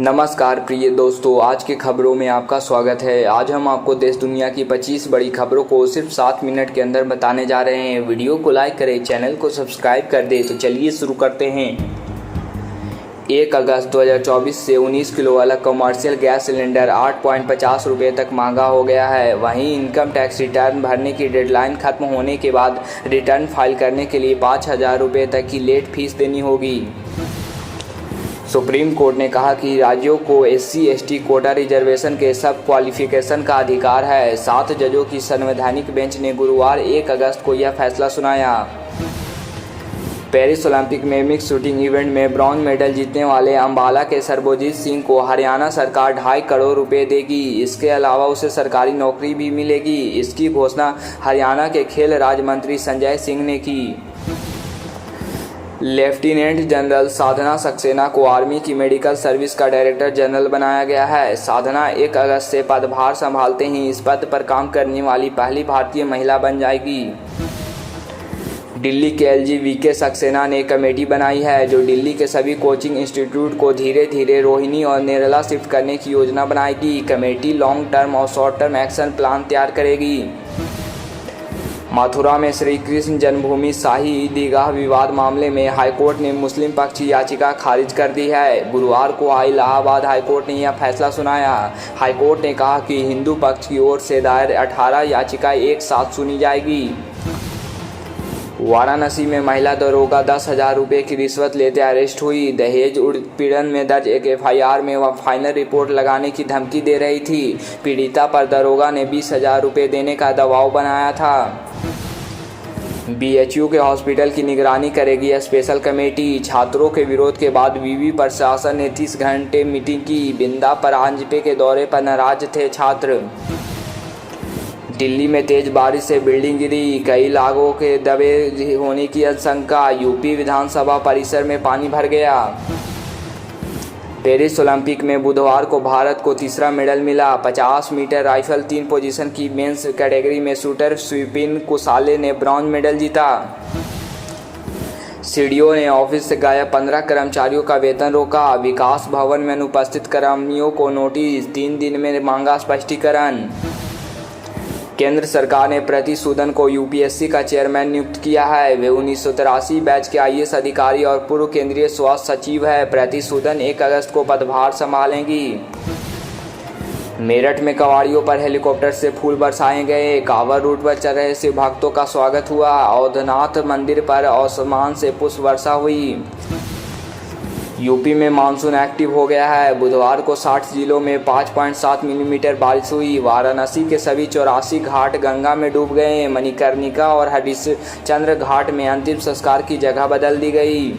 नमस्कार प्रिय दोस्तों, आज की खबरों में आपका स्वागत है। आज हम आपको देश दुनिया की 25 बड़ी खबरों को सिर्फ 7 मिनट के अंदर बताने जा रहे हैं। वीडियो को लाइक करें, चैनल को सब्सक्राइब कर दें। तो चलिए शुरू करते हैं। 1 अगस्त 2024 से 19 किलो वाला कमर्शियल गैस सिलेंडर 8.50 रुपये तक महंगा हो गया है। वहीं इनकम टैक्स रिटर्न भरने की डेडलाइन खत्म होने के बाद रिटर्न फाइल करने के लिए 5,000 रुपये तक की लेट फीस देनी होगी। सुप्रीम कोर्ट ने कहा कि राज्यों को SC/ST कोटा रिजर्वेशन के सब क्वालिफिकेशन का अधिकार है। 7 जजों की संवैधानिक बेंच ने गुरुवार 1 अगस्त को यह फैसला सुनाया। पेरिस ओलंपिक में मिक्स शूटिंग इवेंट में ब्रॉन्ज मेडल जीतने वाले अंबाला के सरबोजीत सिंह को हरियाणा सरकार 2.5 करोड़ रुपए देगी। इसके अलावा उसे सरकारी नौकरी भी मिलेगी। इसकी घोषणा हरियाणा के खेल राज्य मंत्री संजय सिंह ने की। लेफ्टिनेंट जनरल साधना सक्सेना को आर्मी की मेडिकल सर्विस का डायरेक्टर जनरल बनाया गया है। साधना 1 अगस्त से पदभार संभालते ही इस पद पर काम करने वाली पहली भारतीय महिला बन जाएगी। दिल्ली के LG VK सक्सेना ने कमेटी बनाई है जो दिल्ली के सभी कोचिंग इंस्टीट्यूट को धीरे धीरे रोहिणी और नेरला शिफ्ट करने की योजना बनाएगी। कमेटी लॉन्ग टर्म और शॉर्ट टर्म एक्शन प्लान तैयार करेगी। मथुरा में श्री कृष्ण जन्मभूमि शाही ईदगाह विवाद मामले में हाईकोर्ट ने मुस्लिम पक्ष की याचिका खारिज कर दी है। गुरुवार को इलाहाबाद हाईकोर्ट ने यह फैसला सुनाया। हाईकोर्ट ने कहा कि हिंदू पक्ष की ओर से दायर 18 याचिका एक साथ सुनी जाएगी। वाराणसी में महिला दरोगा 10,000 रुपये की रिश्वत लेते अरेस्ट हुई। दहेज उत्पीड़न में दर्ज एक FIR में वह फाइनल रिपोर्ट लगाने की धमकी दे रही थी। पीड़िता पर दरोगा ने 20,000 रुपये देने का दबाव बनाया था। BHU के हॉस्पिटल की निगरानी करेगी स्पेशल कमेटी। छात्रों के विरोध के बाद विवि प्रशासन ने 30 घंटे मीटिंग की। बिंदा परांजपे के दौरे पर नाराज थे छात्र। दिल्ली में तेज बारिश से बिल्डिंग गिरी, कई इलाकों के दबे होने की आशंका। यूपी विधानसभा परिसर में पानी भर गया। पेरिस ओलंपिक में बुधवार को भारत को तीसरा मेडल मिला। 50 मीटर राइफल 3 पोजीशन की मेंस कैटेगरी में शूटर स्विपिन कुसाले ने ब्रॉन्ज मेडल जीता। सीडीओ ने ऑफिस से गायब 15 कर्मचारियों का वेतन रोका। विकास भवन में अनुपस्थित कर्मियों को नोटिस, 3 दिन में मांगा स्पष्टीकरण। केंद्र सरकार ने प्रीति सूदन को UPSC का चेयरमैन नियुक्त किया है। वे 1983 बैच के IAS अधिकारी और पूर्व केंद्रीय स्वास्थ्य सचिव है। प्रीति सूदन 1 अगस्त को पदभार संभालेंगी। मेरठ में कवाड़ियों पर हेलीकॉप्टर से फूल बरसाए गए। कांवड़ रूट पर चल रहे शिव भक्तों का स्वागत हुआ। औधनाथ मंदिर पर आसमान से पुष्प वर्षा हुई। यूपी में मानसून एक्टिव हो गया है। बुधवार को 60 जिलों में 5.7 मिलीमीटर बारिश हुई। वाराणसी के सभी 84 घाट गंगा में डूब गए। मणिकर्णिका और हरिश्चंद्र घाट में अंतिम संस्कार की जगह बदल दी गई।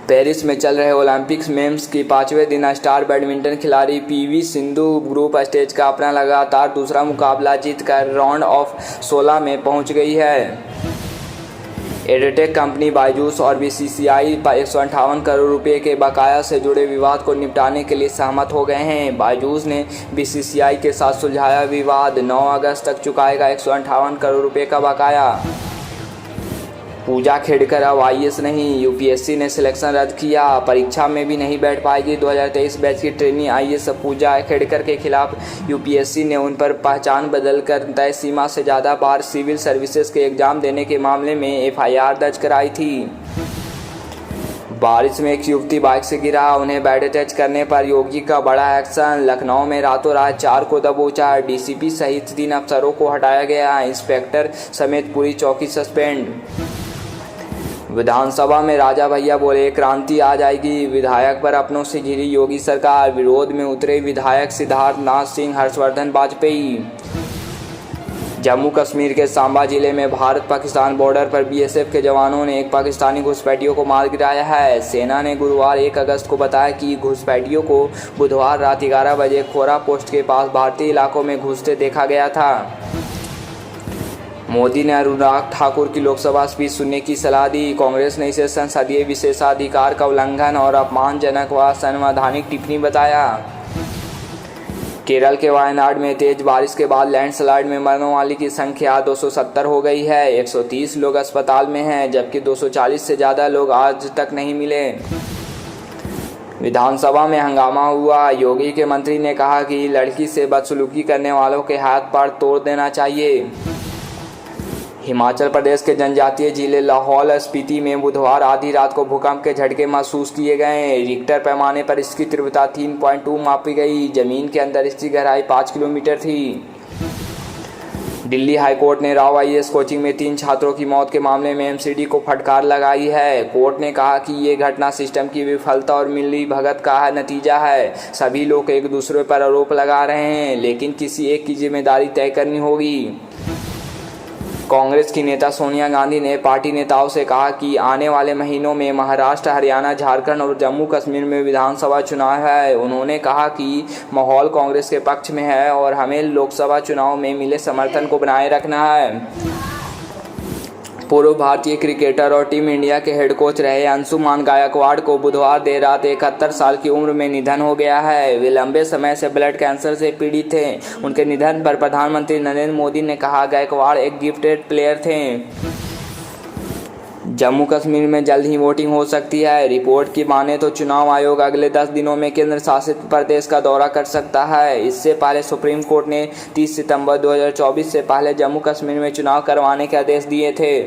पेरिस में चल रहे ओलंपिक्स मेंस की 5वें दिन स्टार बैडमिंटन खिलाड़ी PV सिंधु ग्रुप स्टेज का अपना लगातार दूसरा मुकाबला जीतकर राउंड ऑफ 16 में पहुंच गई है। एडटेक कंपनी बायजूस और BCCI पर 158 करोड़ रुपए के बकाया से जुड़े विवाद को निपटाने के लिए सहमत हो गए हैं। बायजूस ने BCCI के साथ सुलझाया विवाद। 9 अगस्त तक चुकाएगा 158 करोड़ रुपए का बकाया। पूजा खेड़कर अब IAS नहीं, UPSC ने सिलेक्शन रद्द किया। परीक्षा में भी नहीं बैठ पाएगी 2023 बैच की ट्रेनी IAS पूजा खेड़कर के खिलाफ UPSC ने उन पर पहचान बदलकर तय सीमा से ज़्यादा बार सिविल सर्विसेज के एग्जाम देने के मामले में FIR दर्ज कराई थी। बारिश में एक युवती बाइक से गिरा, उन्हें बैड टच करने पर योगी का बड़ा एक्शन। लखनऊ में रातों रात 4 को दबोचा। DCP सहित 3 अफसरों को हटाया गया। इंस्पेक्टर समेत पूरी चौकी सस्पेंड। विधानसभा में राजा भैया बोले क्रांति आ जाएगी। विधायक पर अपनों से घिरी योगी सरकार। विरोध में उतरे विधायक सिद्धार्थनाथ सिंह, हर्षवर्धन वाजपेयी। जम्मू कश्मीर के सांबा जिले में भारत पाकिस्तान बॉर्डर पर BSF के जवानों ने एक पाकिस्तानी घुसपैठियों को मार गिराया है। सेना ने गुरुवार 1 अगस्त को बताया कि घुसपैठियों को बुधवार रात 11 बजे खोरा पोस्ट के पास भारतीय इलाकों में घुसते देखा गया था। मोदी ने अनुराग ठाकुर की लोकसभा स्पीच सुनने की सलाह दी। कांग्रेस ने इसे संसदीय विशेषाधिकार का उल्लंघन और अपमानजनक व असंवैधानिक टिप्पणी बताया। केरल के वायनाड में तेज बारिश के बाद लैंडस्लाइड में मरने वालों की संख्या 270 हो गई है। 130 लोग अस्पताल में हैं, जबकि 240 से ज़्यादा लोग आज तक नहीं मिले। विधानसभा में हंगामा हुआ। योगी के मंत्री ने कहा कि लड़की से बदसलूकी करने वालों के हाथ पांव तोड़ देना चाहिए। हिमाचल प्रदेश के जनजातीय जिले लाहौल स्पीति में बुधवार आधी रात को भूकंप के झटके महसूस किए गए। रिक्टर पैमाने पर इसकी तीव्रता 3.2 मापी गई। जमीन के अंदर इसकी गहराई 5 किलोमीटर थी। दिल्ली हाईकोर्ट ने राव आईएएस कोचिंग में 3 छात्रों की मौत के मामले में एमसीडी को फटकार लगाई है। कोर्ट ने कहा कि ये घटना सिस्टम की विफलता और मिलीभगत का नतीजा है। सभी लोग एक दूसरे पर आरोप लगा रहे हैं, लेकिन किसी एक की जिम्मेदारी तय करनी होगी। कांग्रेस की नेता सोनिया गांधी ने पार्टी नेताओं से कहा कि आने वाले महीनों में महाराष्ट्र, हरियाणा, झारखंड और जम्मू कश्मीर में विधानसभा चुनाव है। उन्होंने कहा कि माहौल कांग्रेस के पक्ष में है और हमें लोकसभा चुनाव में मिले समर्थन को बनाए रखना है। पूर्व भारतीय क्रिकेटर और टीम इंडिया के हेड कोच रहे अंशुमान गायकवाड़ को बुधवार देर रात 71 साल की उम्र में निधन हो गया है। वे लंबे समय से ब्लड कैंसर से पीड़ित थे। उनके निधन पर प्रधानमंत्री नरेंद्र मोदी ने कहा, गायकवाड़ एक गिफ्टेड प्लेयर थे। जम्मू कश्मीर में जल्द ही वोटिंग हो सकती है। रिपोर्ट की माने तो चुनाव आयोग अगले 10 दिनों में केंद्र शासित प्रदेश का दौरा कर सकता है। इससे पहले सुप्रीम कोर्ट ने 30 सितंबर 2024 से पहले जम्मू कश्मीर में चुनाव करवाने के आदेश दिए थे।